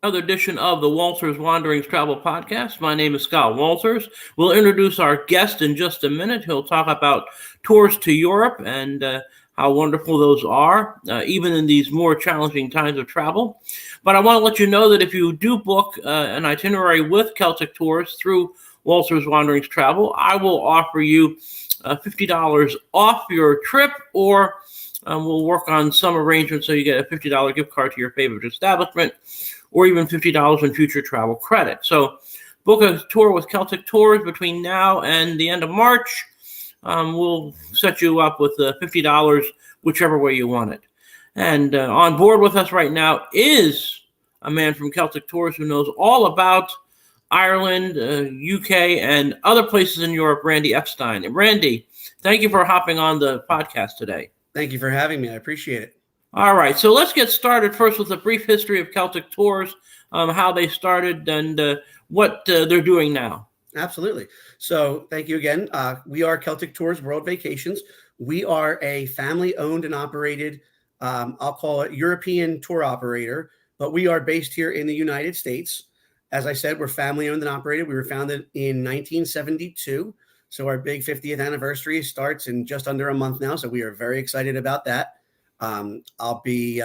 Another edition of the Walters Wanderings Travel Podcast. My name is Scott Walters. We'll introduce our guest in just a minute. He'll talk about tours to Europe and how wonderful those are, even in these more challenging times of travel. But I want to let you know that if you do book an itinerary with Celtic Tours through Walters Wanderings Travel, I will offer you $50 off your trip, or we'll work on some arrangements so you get a $50 gift card to your favorite establishment, or even $50 in future travel credit. So book a tour with Celtic Tours between now and the end of March. We'll set you up with $50 whichever way you want it. And on board with us right now is a man from Celtic Tours who knows all about Ireland, UK, and other places in Europe, Randy Epstein. And Randy, thank you for hopping on the podcast today. Thank you for having me. I appreciate it. All right, so let's get started first with a brief history of Celtic Tours, how they started and what they're doing now. Absolutely. So thank you again. We are Celtic Tours World Vacations. We are a family-owned and operated, I'll call it European tour operator, but we are based here in the United States. As I said, we're family-owned and operated. We were founded in 1972. So our big 50th anniversary starts in just under a month now. So we are very excited about that. I'll be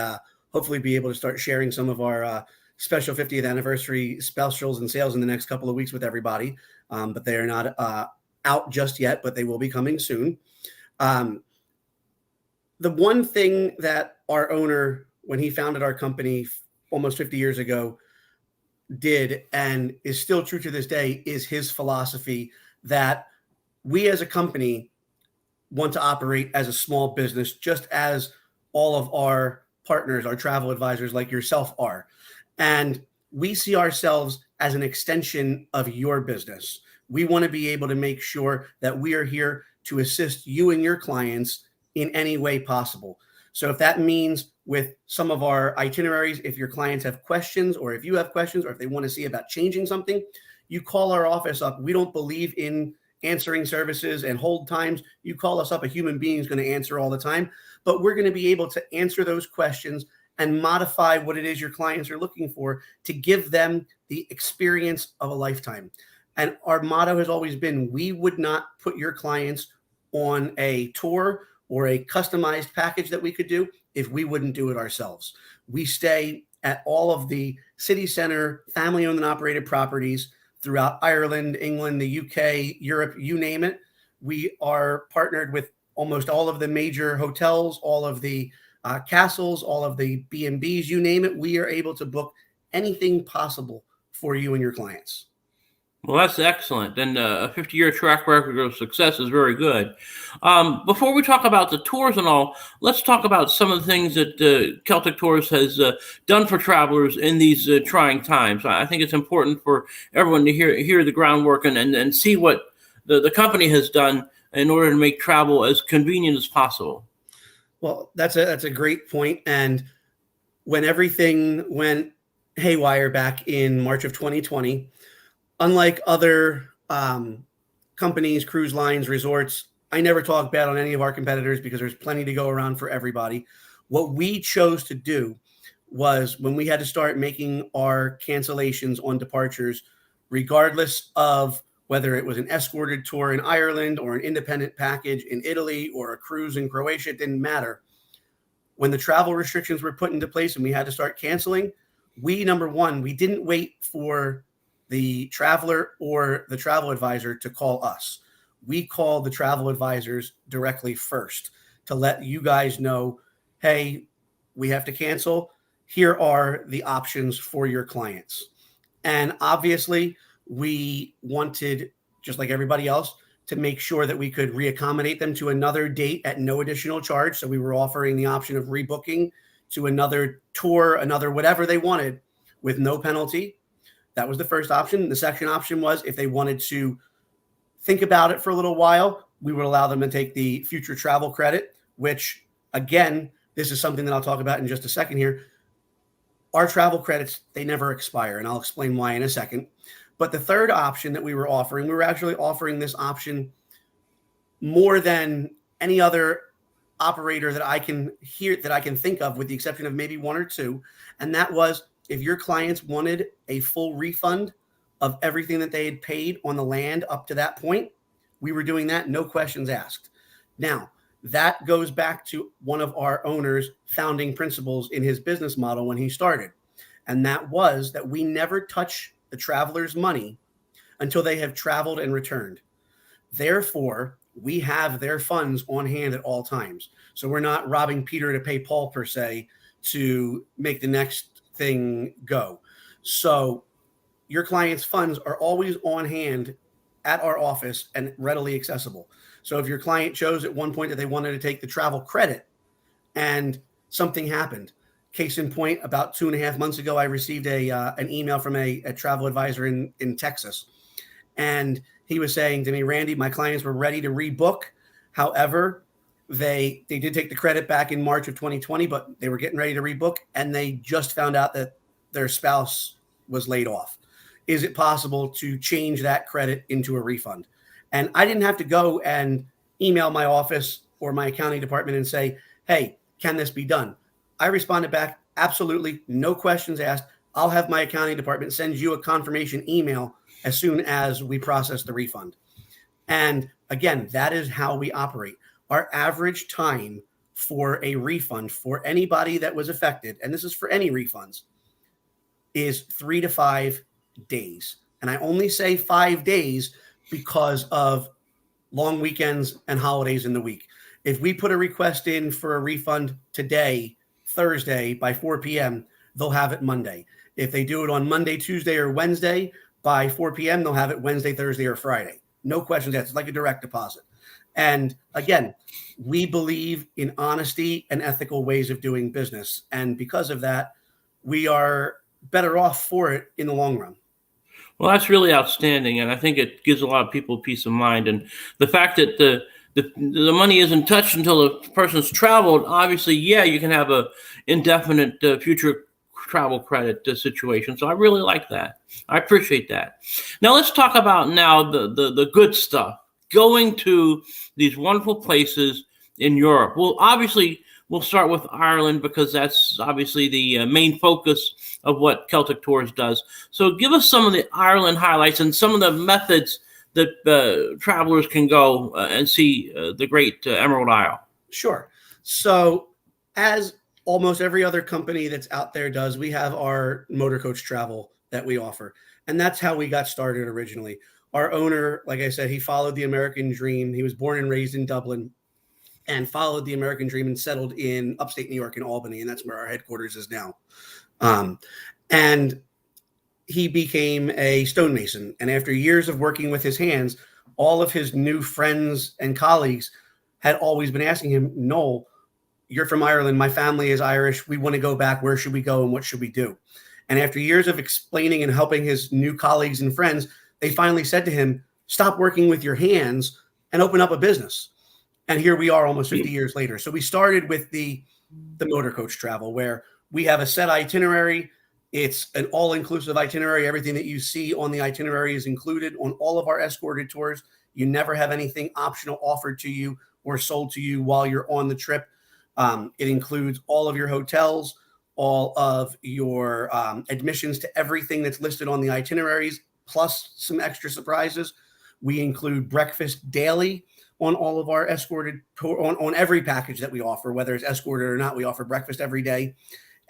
hopefully be able to start sharing some of our special 50th anniversary specials and sales in the next couple of weeks with everybody. But they are not out just yet, but they will be coming soon. The one thing that our owner, when he founded our company almost 50 years ago, did and is still true to this day is his philosophy that we as a company want to operate as a small business, just as all of our partners, our travel advisors like yourself are. And we see ourselves as an extension of your business. We want to be able to make sure that we are here to assist you and your clients in any way possible. So if that means with some of our itineraries, if your clients have questions, or if you have questions, or if they want to see about changing something, you call our office up. We don't believe in answering services and hold times. You call us up, a human being is going to answer all the time, but we're going to be able to answer those questions and modify what it is your clients are looking for to give them the experience of a lifetime. And our motto has always been, we would not put your clients on a tour or a customized package that we could do if we wouldn't do it ourselves. We stay at all of the city center, family-owned and operated properties throughout Ireland, England, the UK, Europe, you name it. We are partnered with almost all of the major hotels, all of the castles, all of the B&Bs, you name it. We are able to book anything possible for you and your clients. Well, that's excellent. And a 50-year track record of success is very good. Before we talk about the tours and all, let's talk about some of the things that Celtic Tours has done for travelers in these trying times. I think it's important for everyone to hear the groundwork and see what the company has done in order to make travel as convenient as possible. Well, that's a great point. And when everything went haywire back in March of 2020, unlike other companies, cruise lines, resorts, I never talk bad on any of our competitors because there's plenty to go around for everybody. What we chose to do was, when we had to start making our cancellations on departures, regardless of whether it was an escorted tour in Ireland or an independent package in Italy or a cruise in Croatia, it didn't matter. When the travel restrictions were put into place and we had to start canceling, number one, we didn't wait for the traveler or the travel advisor to call us. We called the travel advisors directly first to let you guys know, hey, we have to cancel. Here are the options for your clients. And obviously, we wanted, just like everybody else, to make sure that we could reaccommodate them to another date at no additional charge. So we were offering the option of rebooking to another tour, another whatever they wanted with no penalty. That was the first option. The second option was, if they wanted to think about it for a little while, we would allow them to take the future travel credit, which, again, this is something that I'll talk about in just a second here. Our travel credits, they never expire, and I'll explain why in a second. But the third option that we were actually offering this option more than any other operator that I can think of, with the exception of maybe one or two. And that was, if your clients wanted a full refund of everything that they had paid on the land up to that point, we were doing that, no questions asked. Now, that goes back to one of our owner's founding principles in his business model when he started. And that was that we never touch the traveler's money until they have traveled and returned. Therefore, we have their funds on hand at all times. So we're not robbing Peter to pay Paul, per se, to make the next thing go. So your client's funds are always on hand at our office and readily accessible. So if your client chose at one point that they wanted to take the travel credit and something happened, case in point, about 2.5 months ago, I received an email from a travel advisor in Texas. And he was saying to me, Randy, my clients were ready to rebook. However, they did take the credit back in March of 2020, but they were getting ready to rebook. And they just found out that their spouse was laid off. Is it possible to change that credit into a refund? And I didn't have to go and email my office or my accounting department and say, hey, can this be done? I responded back, absolutely, no questions asked. I'll have my accounting department send you a confirmation email as soon as we process the refund. And again, that is how we operate. Our average time for a refund for anybody that was affected, and this is for any refunds, is 3 to 5 days. And I only say 5 days because of long weekends and holidays in the week. If we put a request in for a refund today, Thursday by 4 p.m., they'll have it Monday. If they do it on Monday, Tuesday, or Wednesday by 4 p.m., they'll have it Wednesday, Thursday, or Friday. No questions asked. It's like a direct deposit. And again, we believe in honesty and ethical ways of doing business. And because of that, we are better off for it in the long run. Well, that's really outstanding, and I think it gives a lot of people peace of mind. And the fact that the money isn't touched until the person's traveled, obviously, yeah, you can have a indefinite future travel credit situation. So I really like that. I appreciate that. Now let's talk about now the good stuff. Going to these wonderful places in Europe. Well, obviously, we'll start with Ireland because that's obviously the main focus of what Celtic Tours does. So give us some of the Ireland highlights and some of the methods that travelers can go and see the great Emerald Isle. Sure. So as almost every other company that's out there does, we have our motor coach travel that we offer. And that's how we got started originally. Our owner, like I said, he followed the American dream. He was born and raised in Dublin and followed the American dream and settled in upstate New York in Albany. And that's where our headquarters is now. And he became a stonemason. And after years of working with his hands, all of his new friends and colleagues had always been asking him, Noel, you're from Ireland. My family is Irish. We want to go back. Where should we go? And what should we do? And after years of explaining and helping his new colleagues and friends, they finally said to him, stop working with your hands and open up a business. And here we are almost 50 years later. So we started with the motor coach travel, where we have a set itinerary. It's an all-inclusive itinerary. Everything that you see on the itinerary is included on all of our escorted tours. You never have anything optional offered to you or sold to you while you're on the trip. It includes all of your hotels, all of your admissions to everything that's listed on the itineraries, plus some extra surprises. We include breakfast daily on all of our escorted tour, on every package that we offer, whether it's escorted or not. We offer breakfast every day.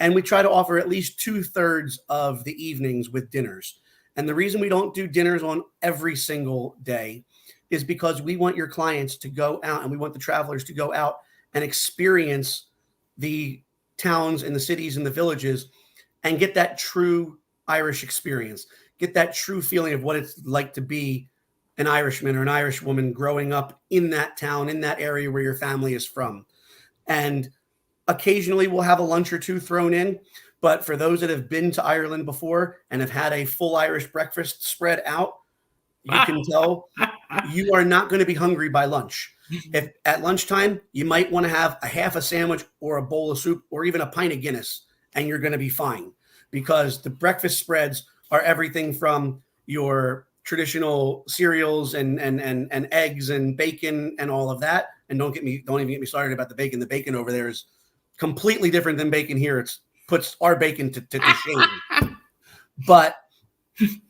And we try to offer at least 2/3 of the evenings with dinners. And the reason we don't do dinners on every single day is because we want your clients to go out, and we want the travelers to go out and experience the towns and the cities and the villages and get that true Irish experience, get that true feeling of what it's like to be an Irishman or an Irish woman growing up in that town, in that area where your family is from. And occasionally we'll have a lunch or two thrown in, but for those that have been to Ireland before and have had a full Irish breakfast spread out, you can tell you are not going to be hungry by lunch. If at lunchtime, you might want to have a half a sandwich or a bowl of soup or even a pint of Guinness, and you're going to be fine, because the breakfast spreads are everything from your traditional cereals and eggs and bacon and all of that. And don't even get me started about the bacon. The bacon over there is completely different than bacon here. It puts our bacon to shame. but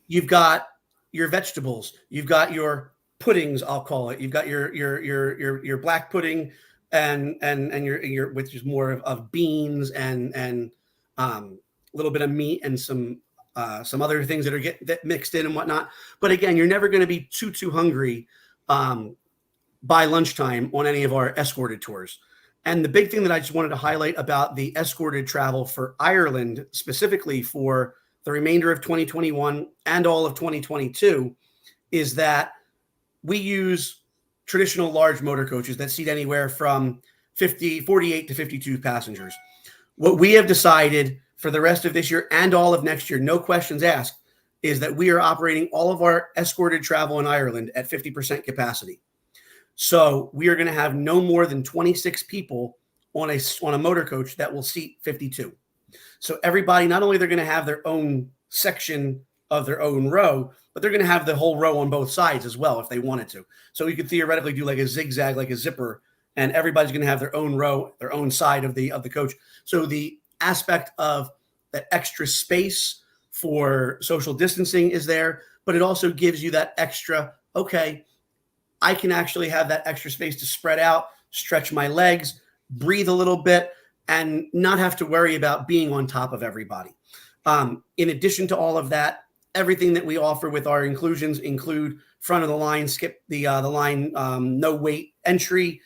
you've got your vegetables, you've got your puddings, I'll call it. You've got your black pudding and your which is more of beans and a little bit of meat and some other things that are that mixed in and whatnot. But again, you're never going to be too hungry by lunchtime on any of our escorted tours. And the big thing that I just wanted to highlight about the escorted travel for Ireland, specifically for the remainder of 2021 and all of 2022, is that we use traditional large motor coaches that seat anywhere from 48 to 52 passengers. What we have decided for the rest of this year and all of next year, no questions asked, is that we are operating all of our escorted travel in Ireland at 50% capacity. So we are going to have no more than 26 people on a motor coach that will seat 52. So everybody, not only they're going to have their own section of their own row, but they're going to have the whole row on both sides as well if they wanted to. So you could theoretically do like a zigzag, like a zipper, and everybody's going to have their own row, their own side of the coach. So the aspect of that extra space for social distancing is there, but it also gives you that extra, okay, I can actually have that extra space to spread out, stretch my legs, breathe a little bit, and not have to worry about being on top of everybody. In addition to all of that, everything that we offer with our inclusions include front of the line, skip the line, no wait entry,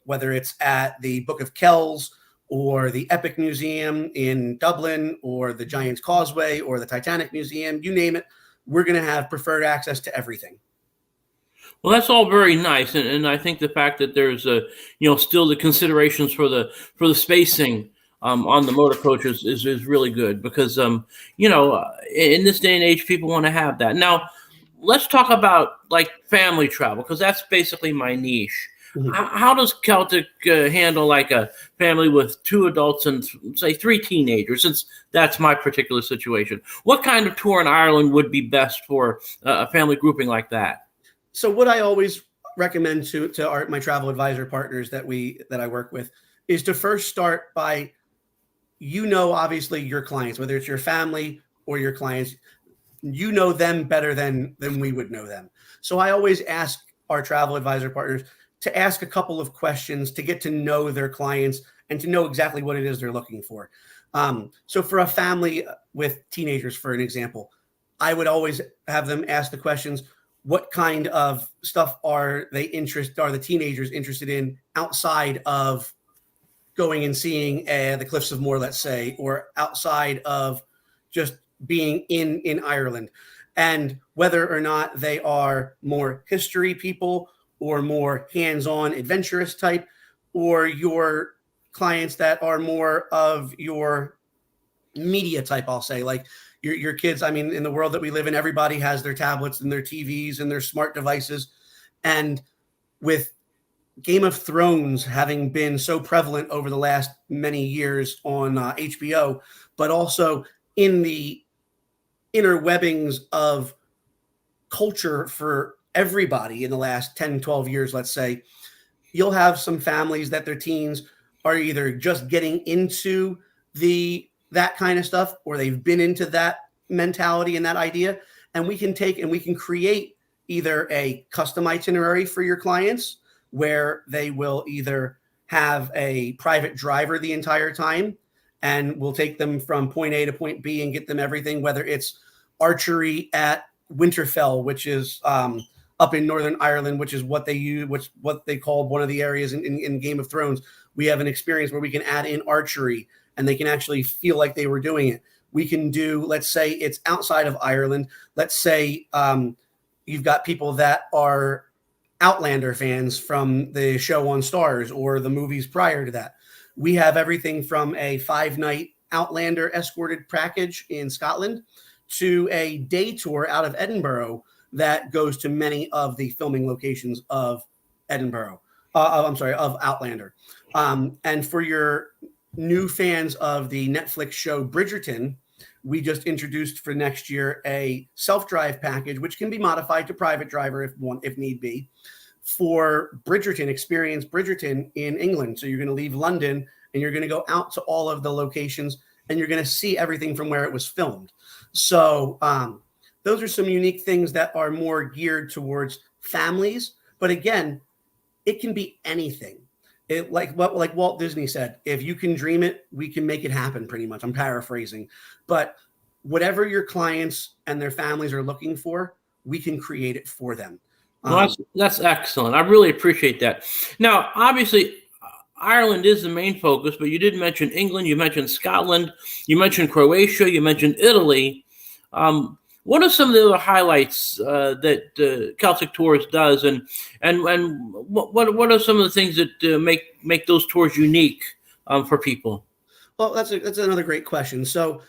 whether it's at the Book of Kells or the Epic Museum in Dublin or the Giant's Causeway or the Titanic Museum, you name it, we're going to have preferred access to everything. Well, that's all very nice, and I think the fact that there's still the considerations for the spacing on the motor coaches is really good because in this day and age people want to have that. Now, let's talk about like family travel because that's basically my niche. Mm-hmm. How does Celtic handle like a family with 2 adults and say 3 teenagers? Since that's my particular situation, what kind of tour in Ireland would be best for a family grouping like that? So what I always recommend to my travel advisor partners that I work with is to first start by, obviously your clients, whether it's your family or your clients, you know them better than we would know them. So I always ask our travel advisor partners to ask a couple of questions to get to know their clients and to know exactly what it is they're looking for. So for a family with teenagers, for an example, I would always have them ask the questions, what kind of stuff are the teenagers interested in outside of going and seeing the Cliffs of Moher, let's say, or outside of just being in Ireland, and whether or not they are more history people or more hands-on adventurous type, or your clients that are more of your media type, I'll say, like your kids. I mean, in the world that we live in, everybody has their tablets and their TVs and their smart devices. And with Game of Thrones having been so prevalent over the last many years on HBO, but also in the interwebbings of culture for everybody in the last 10, 12 years, let's say, you'll have some families that their teens are either just getting into that kind of stuff, or they've been into that mentality and that idea. And we can create either a custom itinerary for your clients where they will either have a private driver the entire time and we'll take them from point A to point B and get them everything, whether it's archery at Winterfell, which is up in Northern Ireland, which is what they use, what they call one of the areas in Game of Thrones. We have an experience where we can add in archery and they can actually feel like they were doing it. We can do, let's say it's outside of Ireland. Let's say you've got people that are Outlander fans from the show on Stars or the movies prior to that. We have everything from a 5-night Outlander escorted package in Scotland to a day tour out of Edinburgh that goes to many of the filming locations of Edinburgh. Of Outlander. And for your new fans of the Netflix show Bridgerton, we just introduced for next year a self-drive package, which can be modified to private driver if need be, for Bridgerton, experience Bridgerton in England. So you're going to leave London and you're going to go out to all of the locations and you're going to see everything from where it was filmed. So those are some unique things that are more geared towards families. But again, it can be anything. Like Walt Disney said, if you can dream it, we can make it happen, pretty much. I'm paraphrasing. But whatever your clients and their families are looking for, we can create it for them. Well, that's excellent. I really appreciate that. Now, obviously, Ireland is the main focus, but you did mention England, you mentioned Scotland, you mentioned Croatia, you mentioned Italy. What are some of the other highlights that Celtic Tours does, and what are some of the things that make those tours unique for people? Well, that's another great question. So,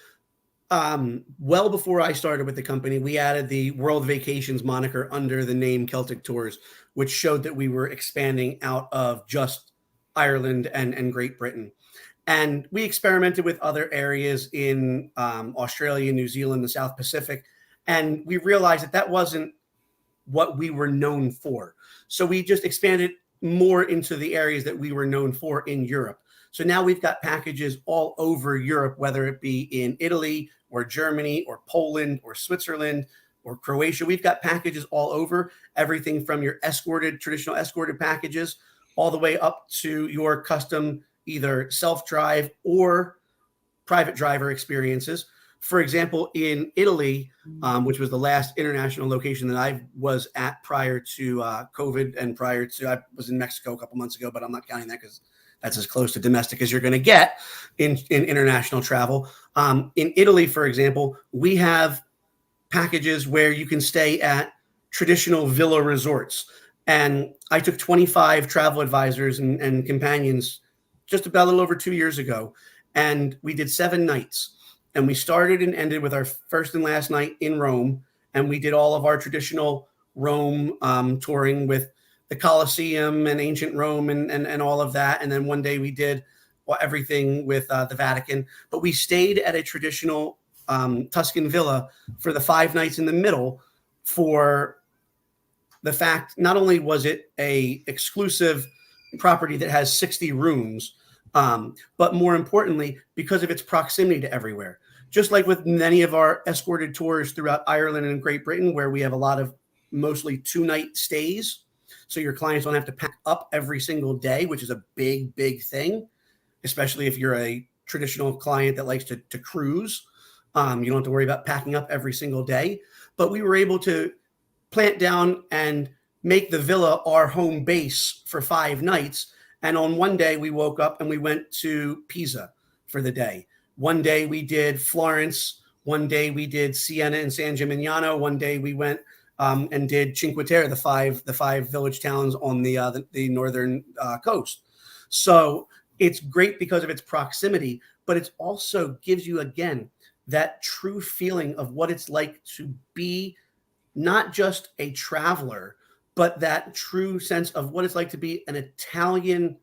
well before I started with the company, we added the World Vacations moniker under the name Celtic Tours, which showed that we were expanding out of just Ireland and Great Britain. And we experimented with other areas in Australia, New Zealand, the South Pacific. And we realized that that wasn't what we were known for. So we just expanded more into the areas that we were known for in Europe. So now we've got packages all over Europe, whether it be in Italy or Germany or Poland or Switzerland or Croatia. We've got packages all over, everything from your traditional escorted packages, all the way up to your custom, either self-drive or private driver experiences. For example, in Italy, which was the last international location that I was at prior to COVID, and I was in Mexico a couple months ago, but I'm not counting that because that's as close to domestic as you're going to get in international travel. In Italy, for example, we have packages where you can stay at traditional villa resorts. And I took 25 travel advisors and companions just about a little over 2 years ago, and we did 7 nights. And we started and ended with our first and last night in Rome. And we did all of our traditional Rome touring with the Colosseum and ancient Rome and all of that. And then one day we did everything with the Vatican. But we stayed at a traditional Tuscan villa for the 5 nights in the middle, for the fact not only was it a exclusive property that has 60 rooms, but more importantly, because of its proximity to everywhere. Just like with many of our escorted tours throughout Ireland and Great Britain, where we have a lot of mostly 2-night stays. So your clients don't have to pack up every single day, which is a big, big thing, especially if you're a traditional client that likes to cruise. You don't have to worry about packing up every single day. But we were able to plant down and make the villa our home base for 5 nights. And on one day we woke up and we went to Pisa for the day. One day we did Florence. One day we did Siena and San Gimignano. One day we went and did Cinque Terre, the five village towns on the northern coast. So it's great because of its proximity, but it also gives you, again, that true feeling of what it's like to be not just a traveler, but that true sense of what it's like to be an Italian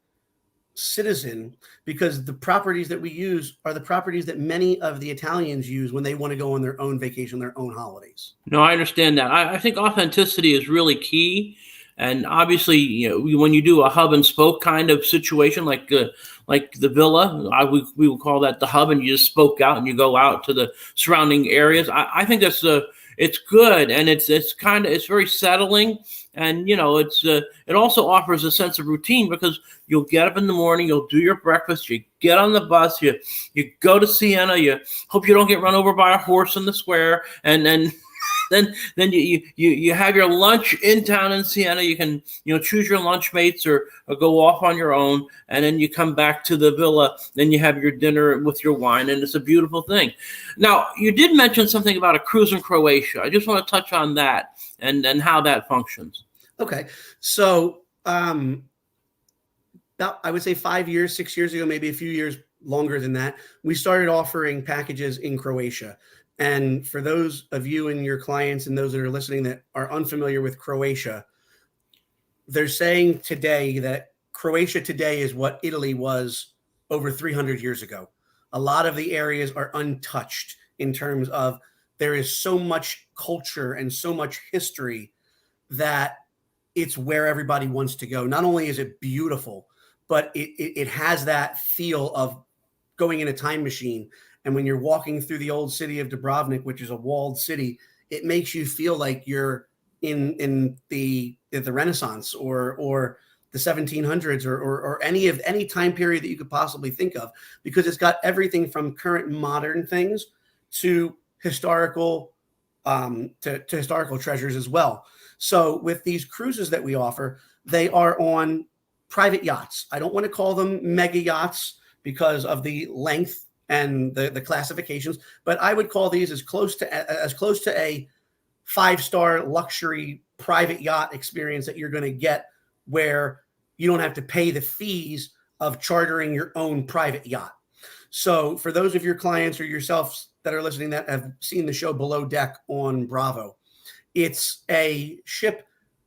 citizen, because the properties that we use are the properties that many of the Italians use when they want to go on their own vacation, their own holidays. No, I understand that. I think authenticity is really key. And obviously, when you do a hub and spoke kind of situation, like the villa, we would call that the hub, and you just spoke out and you go out to the surrounding areas. I think it's good, and it's very settling, and it also offers a sense of routine, because you'll get up in the morning, you'll do your breakfast, you get on the bus, you go to Siena, you hope you don't get run over by a horse in the square, and then you have your lunch in town in Siena. You can choose your lunch mates or go off on your own, and then you come back to the villa. Then you have your dinner with your wine, and it's a beautiful thing. Now, you did mention something about a cruise in Croatia. I just want to touch on that and how that functions. Okay, so about, I would say 5 years, 6 years ago, maybe a few years longer than that, we started offering packages in Croatia. And for those of you and your clients and those that are listening that are unfamiliar with Croatia, they're saying today that Croatia today is what Italy was over 300 years ago. A lot of the areas are untouched in terms of there is so much culture and so much history that it's where everybody wants to go. Not only is it beautiful, but it has that feel of going in a time machine And when you're walking through the old city of Dubrovnik, which is a walled city, it makes you feel like you're in the Renaissance or the 1700s or any time period that you could possibly think of, because it's got everything from current modern things to historical to historical treasures as well. So with these cruises that we offer, they are on private yachts. I don't want to call them mega yachts because of the length and the classifications, but I would call these as close to a 5-star luxury private yacht experience that you're going to get, where you don't have to pay the fees of chartering your own private yacht. So for those of your clients or yourselves that are listening that have seen the show Below Deck on Bravo, it's a ship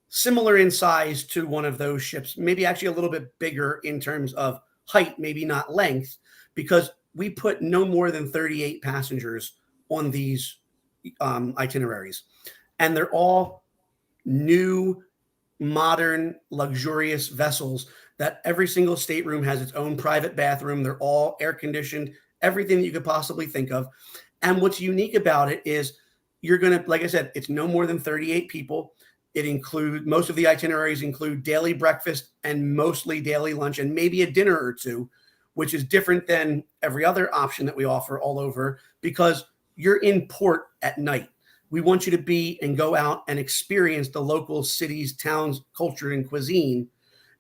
similar in size to one of those ships, maybe actually a little bit bigger in terms of height, maybe not length, because we put no more than 38 passengers on these itineraries. And they're all new, modern, luxurious vessels that every single stateroom has its own private bathroom. They're all air conditioned, everything that you could possibly think of. And what's unique about it is you're going to, like I said, it's no more than 38 people. Most of the itineraries include daily breakfast and mostly daily lunch and maybe a dinner or two, which is different than every other option that we offer all over, because you're in port at night. We want you to be and go out and experience the local cities, towns, culture, and cuisine.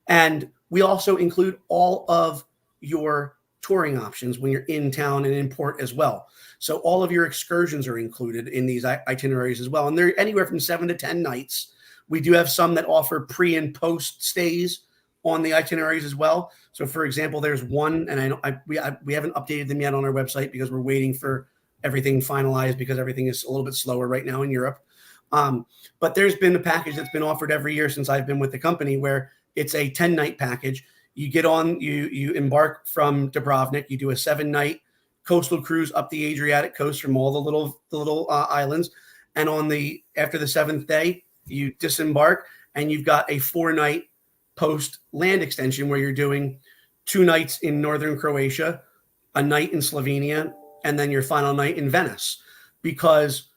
And we also include all of your touring options when you're in town and in port as well. So all of your excursions are included in these itineraries as well. And they're anywhere from 7 to 10 nights. We do have some that offer pre and post stays on the itineraries as well. So for example, there's one, and I know we haven't updated them yet on our website because we're waiting for everything finalized, because everything is a little bit slower right now in Europe. But there's been a package that's been offered every year since I've been with the company, where it's a 10-night package. You get on, you embark from Dubrovnik, you do a 7-night coastal cruise up the Adriatic coast from all the little islands. And after the 7th day, you disembark and you've got a 4-night post land extension where you're doing 2 nights in northern Croatia, a night in Slovenia, and then your final night in Venice. Because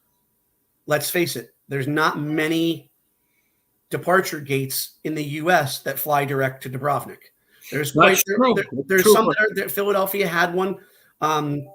let's face it, there's not many departure gates in the U.S. that fly direct to Dubrovnik. There's some that Philadelphia had one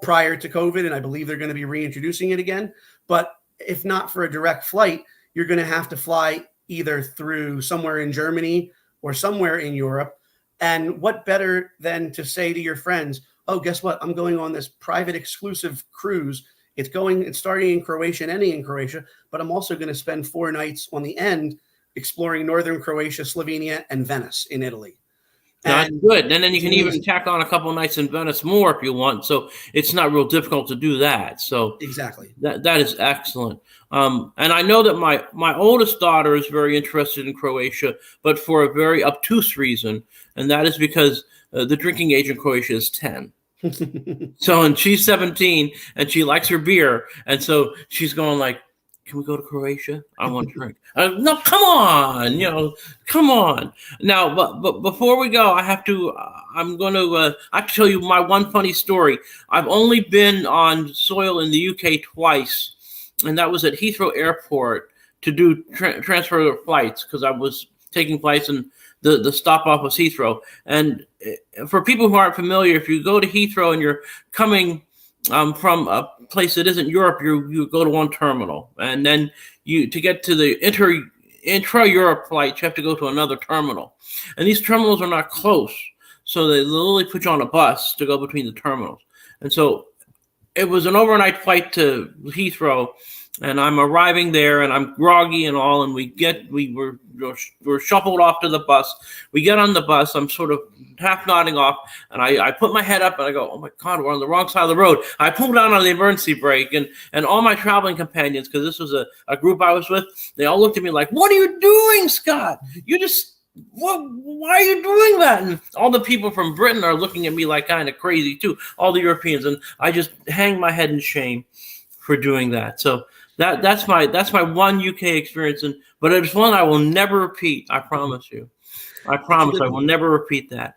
prior to COVID, and I believe they're going to be reintroducing it again. But if not for a direct flight, you're going to have to fly either through somewhere in Germany or somewhere in Europe. And what better than to say to your friends, oh, guess what? I'm going on this private exclusive cruise. It's starting in Croatia and ending in Croatia, but I'm also going to spend 4 nights on the end exploring northern Croatia, Slovenia, and Venice in Italy. That's good. And then you can even tack on a couple of nights in Venice more if you want. So it's not real difficult to do that. So exactly. That is excellent. And I know that my oldest daughter is very interested in Croatia, but for a very obtuse reason. And that is because the drinking age in Croatia is 10. And she's 17 and she likes her beer. And so she's going like, can we go to Croatia? I want to drink. No, come on, come on. Now, but before we go, I have to tell you my one funny story. I've only been on soil in the UK twice, and that was at Heathrow Airport to do transfer flights, because I was taking flights and the stop off was Heathrow. And for people who aren't familiar, if you go to Heathrow and you're coming from a place that isn't Europe, you go to one terminal, and then to get to the intra-Europe flight, you have to go to another terminal, and these terminals are not close, so they literally put you on a bus to go between the terminals. And so it was an overnight flight to Heathrow, and I'm arriving there, and I'm groggy and all, and we're shuffled off to the bus. We get on the bus. I'm sort of half nodding off, and I put my head up, and I go, oh my God, we're on the wrong side of the road. I pulled down on the emergency brake, and all my traveling companions, because this was a group I was with, they all looked at me like, what are you doing, Scott? Why are you doing that? And all the people from Britain are looking at me like kind of crazy too, all the Europeans, and I just hang my head in shame for doing that. So that's my one UK experience, but it's one I will never repeat. I promise you. I promise I will never repeat that.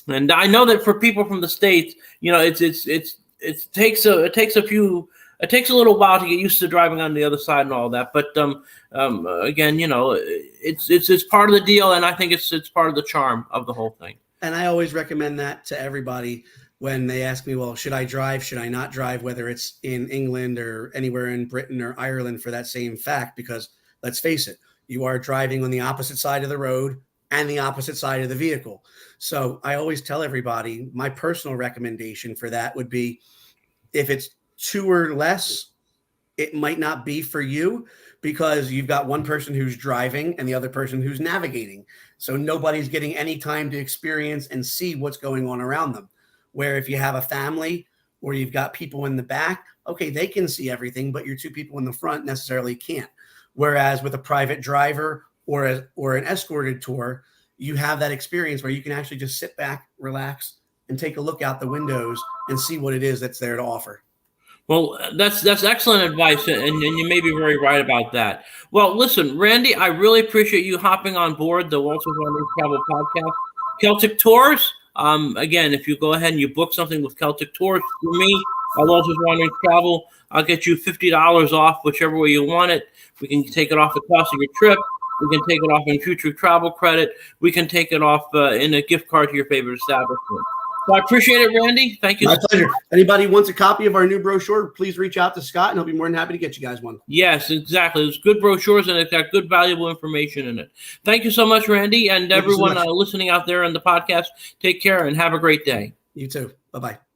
And I know that for people from the States, it's it takes a little while to get used to driving on the other side and all that. But again, it's part of the deal, and I think it's part of the charm of the whole thing. And I always recommend that to everybody when they ask me, well, should I drive? Should I not drive? Whether it's in England or anywhere in Britain or Ireland for that same fact, because let's face it, you are driving on the opposite side of the road and the opposite side of the vehicle. So I always tell everybody my personal recommendation for that would be if it's 2 or less, it might not be for you because you've got one person who's driving and the other person who's navigating. So nobody's getting any time to experience and see what's going on around them. Where if you have a family or you've got people in the back, okay, they can see everything, but your 2 people in the front necessarily can't. Whereas with a private driver or an escorted tour, you have that experience where you can actually just sit back, relax, and take a look out the windows and see what it is that's there to offer. Well, that's excellent advice, and you may be very right about that. Well, listen, Randy, I really appreciate you hopping on board the Walters Wandering Travel Podcast. Celtic Tours, again, if you go ahead and you book something with Celtic Tours through me, Walters Wandering Travel, I'll get you $50 off whichever way you want it. We can take it off the cost of your trip. We can take it off in future travel credit. We can take it off in a gift card to your favorite establishment. So I appreciate it, Randy. Thank you. My pleasure. Anybody wants a copy of our new brochure, please reach out to Scott, and he'll be more than happy to get you guys one. Yes, exactly. It's good brochures, and it's got good, valuable information in it. Thank you so much, Randy, and everyone listening out there on the podcast. Take care and have a great day. You too. Bye-bye.